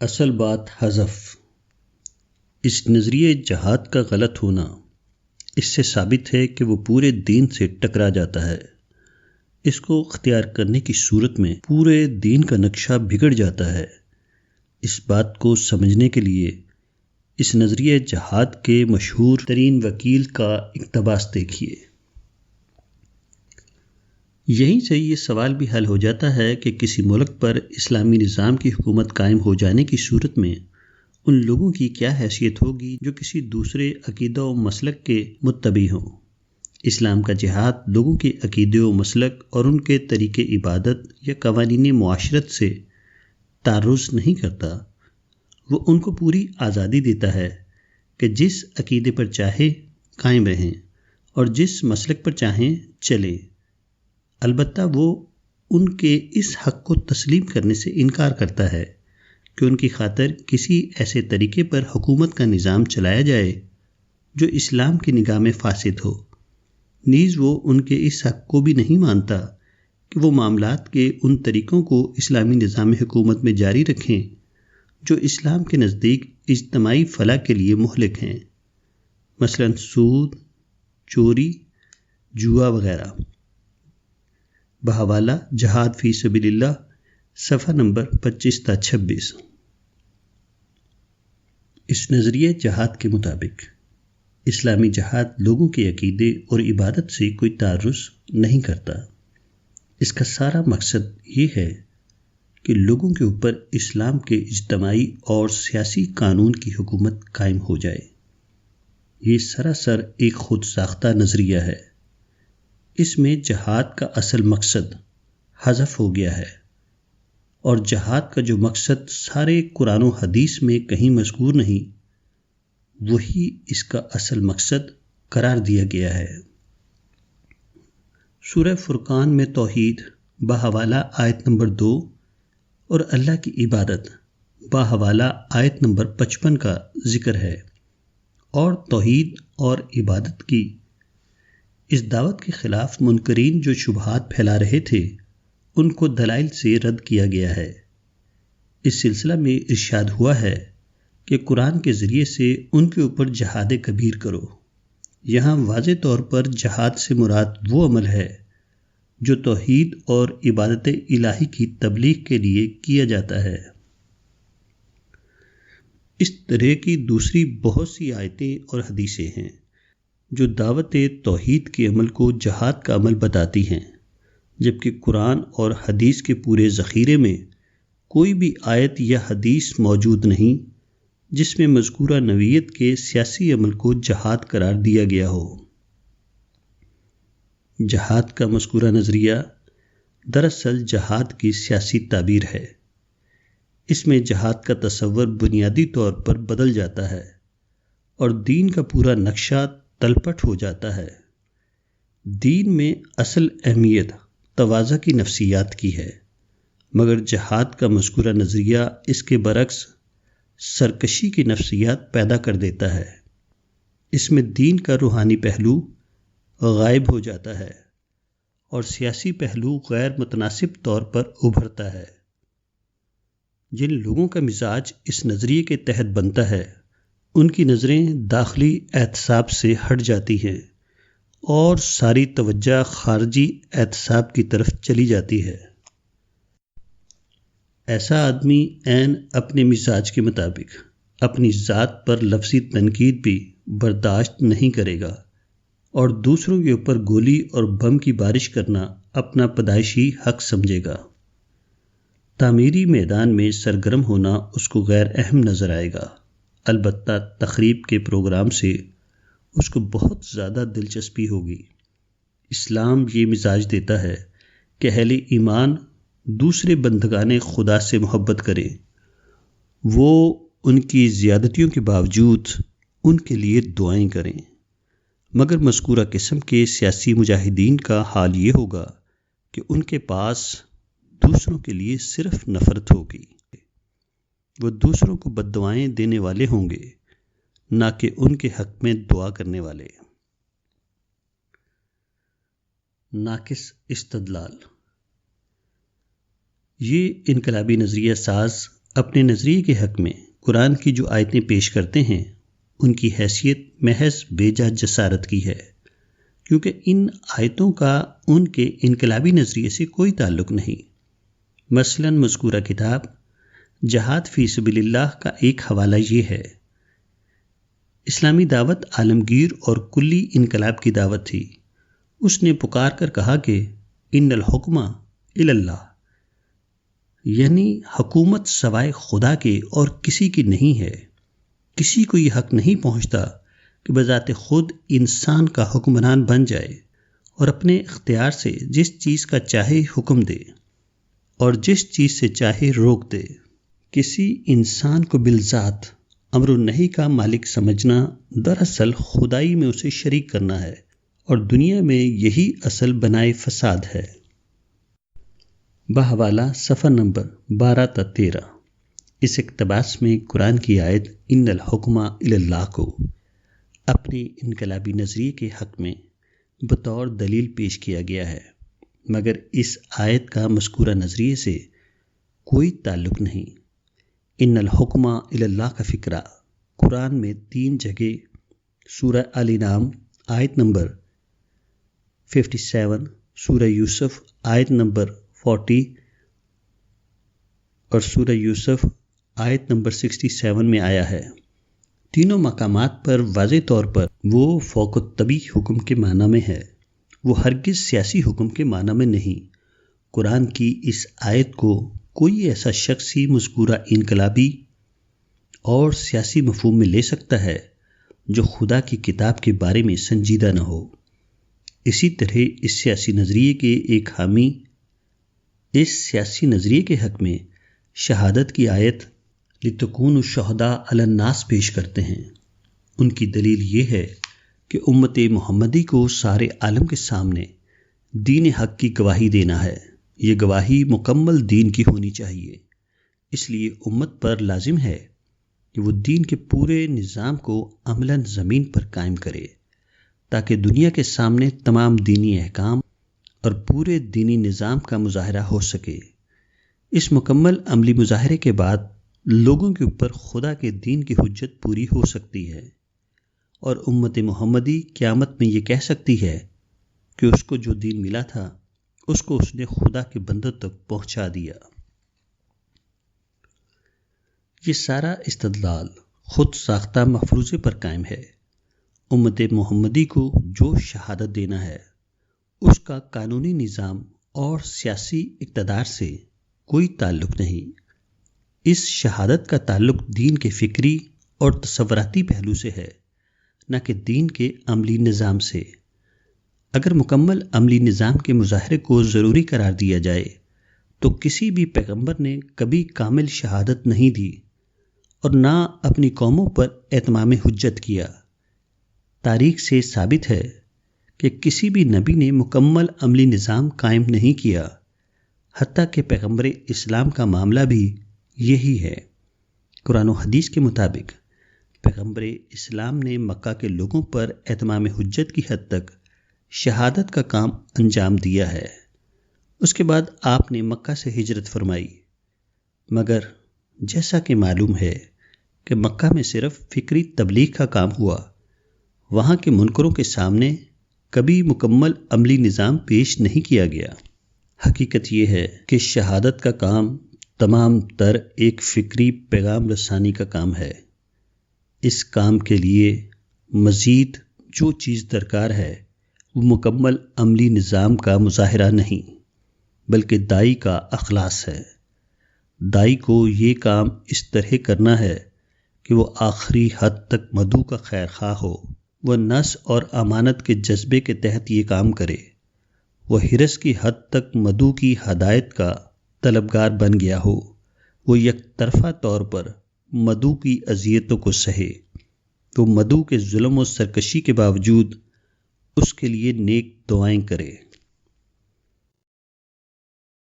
اصل بات حذف۔ اس نظریے جہاد کا غلط ہونا اس سے ثابت ہے کہ وہ پورے دین سے ٹکرا جاتا ہے۔ اس کو اختیار کرنے کی صورت میں پورے دین کا نقشہ بگڑ جاتا ہے۔ اس بات کو سمجھنے کے لیے اس نظریے جہاد کے مشہور ترین وکیل کا اقتباس دیکھیے۔ یہیں سے یہ سوال بھی حل ہو جاتا ہے کہ کسی ملک پر اسلامی نظام کی حکومت قائم ہو جانے کی صورت میں ان لوگوں کی کیا حیثیت ہوگی جو کسی دوسرے عقیدہ و مسلک کے متبع ہوں۔ اسلام کا جہاد لوگوں کے عقیدے و مسلک اور ان کے طریقے عبادت یا قوانین معاشرت سے تعرض نہیں کرتا۔ وہ ان کو پوری آزادی دیتا ہے کہ جس عقیدے پر چاہے قائم رہیں اور جس مسلک پر چاہیں چلیں۔ البتہ وہ ان کے اس حق کو تسلیم کرنے سے انکار کرتا ہے کہ ان کی خاطر کسی ایسے طریقے پر حکومت کا نظام چلایا جائے جو اسلام کی نگاہ میں فاسد ہو۔ نیز وہ ان کے اس حق کو بھی نہیں مانتا کہ وہ معاملات کے ان طریقوں کو اسلامی نظام حکومت میں جاری رکھیں جو اسلام کے نزدیک اجتماعی فلاح کے لیے مہلک ہیں، مثلا سود، چوری، جوا وغیرہ۔ بحوالہ جہاد فی سبیل اللہ، صفحہ نمبر 25-26۔ اس نظریے جہاد کے مطابق اسلامی جہاد لوگوں کے عقیدے اور عبادت سے کوئی تعرض نہیں کرتا۔ اس کا سارا مقصد یہ ہے کہ لوگوں کے اوپر اسلام کے اجتماعی اور سیاسی قانون کی حکومت قائم ہو جائے۔ یہ سراسر ایک خود ساختہ نظریہ ہے۔ اس میں جہاد کا اصل مقصد حذف ہو گیا ہے، اور جہاد کا جو مقصد سارے قرآن و حدیث میں کہیں مذکور نہیں، وہی اس کا اصل مقصد قرار دیا گیا ہے۔ سورہ فرقان میں توحید بحوالہ آیت نمبر 2 اور اللہ کی عبادت بحوالہ آیت نمبر 55 کا ذکر ہے، اور توحید اور عبادت کی اس دعوت کے خلاف منکرین جو شبہات پھیلا رہے تھے ان کو دلائل سے رد کیا گیا ہے۔ اس سلسلہ میں ارشاد ہوا ہے کہ قرآن کے ذریعے سے ان کے اوپر جہاد کبیر کرو۔ یہاں واضح طور پر جہاد سے مراد وہ عمل ہے جو توحید اور عبادت الہی کی تبلیغ کے لیے کیا جاتا ہے۔ اس طرح کی دوسری بہت سی آیتیں اور حدیثیں ہیں جو دعوت توحید کے عمل کو جہاد کا عمل بتاتی ہیں، جبکہ قرآن اور حدیث کے پورے ذخیرے میں کوئی بھی آیت یا حدیث موجود نہیں جس میں مذکورہ نوعیت کے سیاسی عمل کو جہاد قرار دیا گیا ہو۔ جہاد کا مذکورہ نظریہ دراصل جہاد کی سیاسی تعبیر ہے۔ اس میں جہاد کا تصور بنیادی طور پر بدل جاتا ہے اور دین کا پورا نقشہ تلپٹ ہو جاتا ہے۔ دین میں اصل اہمیت تواضع کی نفسیات کی ہے، مگر جہاد کا مذکورہ نظریہ اس کے برعکس سرکشی کی نفسیات پیدا کر دیتا ہے۔ اس میں دین کا روحانی پہلو غائب ہو جاتا ہے اور سیاسی پہلو غیر متناسب طور پر ابھرتا ہے۔ جن لوگوں کا مزاج اس نظریے کے تحت بنتا ہے ان کی نظریں داخلی احتساب سے ہٹ جاتی ہیں اور ساری توجہ خارجی احتساب کی طرف چلی جاتی ہے۔ ایسا آدمی عین اپنے مزاج کے مطابق اپنی ذات پر لفظی تنقید بھی برداشت نہیں کرے گا اور دوسروں کے اوپر گولی اور بم کی بارش کرنا اپنا پیدائشی حق سمجھے گا۔ تعمیری میدان میں سرگرم ہونا اس کو غیر اہم نظر آئے گا، البتہ تخریب کے پروگرام سے اس کو بہت زیادہ دلچسپی ہوگی۔ اسلام یہ مزاج دیتا ہے کہ اہل ایمان دوسرے بندگان خدا سے محبت کریں، وہ ان کی زیادتیوں کے باوجود ان کے لیے دعائیں کریں، مگر مذکورہ قسم کے سیاسی مجاہدین کا حال یہ ہوگا کہ ان کے پاس دوسروں کے لیے صرف نفرت ہوگی۔ وہ دوسروں کو بددعائیں دینے والے ہوں گے، نہ کہ ان کے حق میں دعا کرنے والے۔ ناقص استدلال۔ یہ انقلابی نظریہ ساز اپنے نظریے کے حق میں قرآن کی جو آیتیں پیش کرتے ہیں ان کی حیثیت محض بے جا جسارت کی ہے، کیونکہ ان آیتوں کا ان کے انقلابی نظریے سے کوئی تعلق نہیں۔ مثلاً مذکورہ کتاب جہاد فی سبیل اللہ کا ایک حوالہ یہ ہے: اسلامی دعوت عالمگیر اور کلی انقلاب کی دعوت تھی۔ اس نے پکار کر کہا کہ ان الحکم الی اللہ، یعنی حکومت سوائے خدا کے اور کسی کی نہیں ہے۔ کسی کو یہ حق نہیں پہنچتا کہ بذات خود انسان کا حکمران بن جائے اور اپنے اختیار سے جس چیز کا چاہے حکم دے اور جس چیز سے چاہے روک دے۔ کسی انسان کو بالذات امر و نہی کا مالک سمجھنا دراصل خدائی میں اسے شریک کرنا ہے، اور دنیا میں یہی اصل بنائے فساد ہے۔ بحوالہ صفحہ نمبر 12 تا 13۔ اس اقتباس میں قرآن کی آیت ان الحکم الی اللہ کو اپنے انقلابی نظریے کے حق میں بطور دلیل پیش کیا گیا ہے، مگر اس آیت کا مذکورہ نظریے سے کوئی تعلق نہیں۔ ان الحکم الی اللہ کا فقرہ قرآن میں 3 جگہ سورہ الانعام آیت نمبر 57، سورہ یوسف آیت نمبر 40 اور سورہ یوسف آیت نمبر 67 میں آیا ہے۔ تینوں مقامات پر واضح طور پر وہ فوق الطبع حکم کے معنی میں ہے، وہ ہرگز سیاسی حکم کے معنی میں نہیں۔ قرآن کی اس آیت کو کوئی ایسا شخص ہی مذکورہ انقلابی اور سیاسی مفہوم میں لے سکتا ہے جو خدا کی کتاب کے بارے میں سنجیدہ نہ ہو۔ اسی طرح اس سیاسی نظریے کے ایک حامی اس سیاسی نظریے کے حق میں شہادت کی آیت لتکونوا شہداء علی الناس پیش کرتے ہیں۔ ان کی دلیل یہ ہے کہ امت محمدی کو سارے عالم کے سامنے دین حق کی گواہی دینا ہے۔ یہ گواہی مکمل دین کی ہونی چاہیے، اس لیے امت پر لازم ہے کہ وہ دین کے پورے نظام کو عملاً زمین پر قائم کرے، تاکہ دنیا کے سامنے تمام دینی احکام اور پورے دینی نظام کا مظاہرہ ہو سکے۔ اس مکمل عملی مظاہرے کے بعد لوگوں کے اوپر خدا کے دین کی حجت پوری ہو سکتی ہے، اور امت محمدی قیامت میں یہ کہہ سکتی ہے کہ اس کو جو دین ملا تھا اس کو اس نے خدا کے بندوں تک پہنچا دیا۔ یہ سارا استدلال خود ساختہ مفروضے پر قائم ہے۔ امت محمدی کو جو شہادت دینا ہے اس کا قانونی نظام اور سیاسی اقتدار سے کوئی تعلق نہیں۔ اس شہادت کا تعلق دین کے فکری اور تصوراتی پہلو سے ہے، نہ کہ دین کے عملی نظام سے۔ اگر مکمل عملی نظام کے مظاہرے کو ضروری قرار دیا جائے تو کسی بھی پیغمبر نے کبھی کامل شہادت نہیں دی اور نہ اپنی قوموں پر اتمام حجت کیا۔ تاریخ سے ثابت ہے کہ کسی بھی نبی نے مکمل عملی نظام قائم نہیں کیا، حتیٰ کہ پیغمبر اسلام کا معاملہ بھی یہی ہے۔ قرآن و حدیث کے مطابق پیغمبر اسلام نے مکہ کے لوگوں پر اتمام حجت کی حد تک شہادت کا کام انجام دیا ہے۔ اس کے بعد آپ نے مکہ سے ہجرت فرمائی، مگر جیسا کہ معلوم ہے کہ مکہ میں صرف فکری تبلیغ کا کام ہوا، وہاں کے منکروں کے سامنے کبھی مکمل عملی نظام پیش نہیں کیا گیا۔ حقیقت یہ ہے کہ شہادت کا کام تمام تر ایک فکری پیغام رسانی کا کام ہے۔ اس کام کے لیے مزید جو چیز درکار ہے وہ مکمل عملی نظام کا مظاہرہ نہیں، بلکہ داعی کا اخلاص ہے۔ داعی کو یہ کام اس طرح کرنا ہے کہ وہ آخری حد تک مدعو کا خیر خواہ ہو، وہ نصح اور امانت کے جذبے کے تحت یہ کام کرے، وہ حرص کی حد تک مدعو کی ہدایت کا طلبگار بن گیا ہو، وہ یک طرفہ طور پر مدعو کی اذیتوں کو سہے، وہ مدعو کے ظلم و سرکشی کے باوجود اس کے لیے نیک دعائیں کرے۔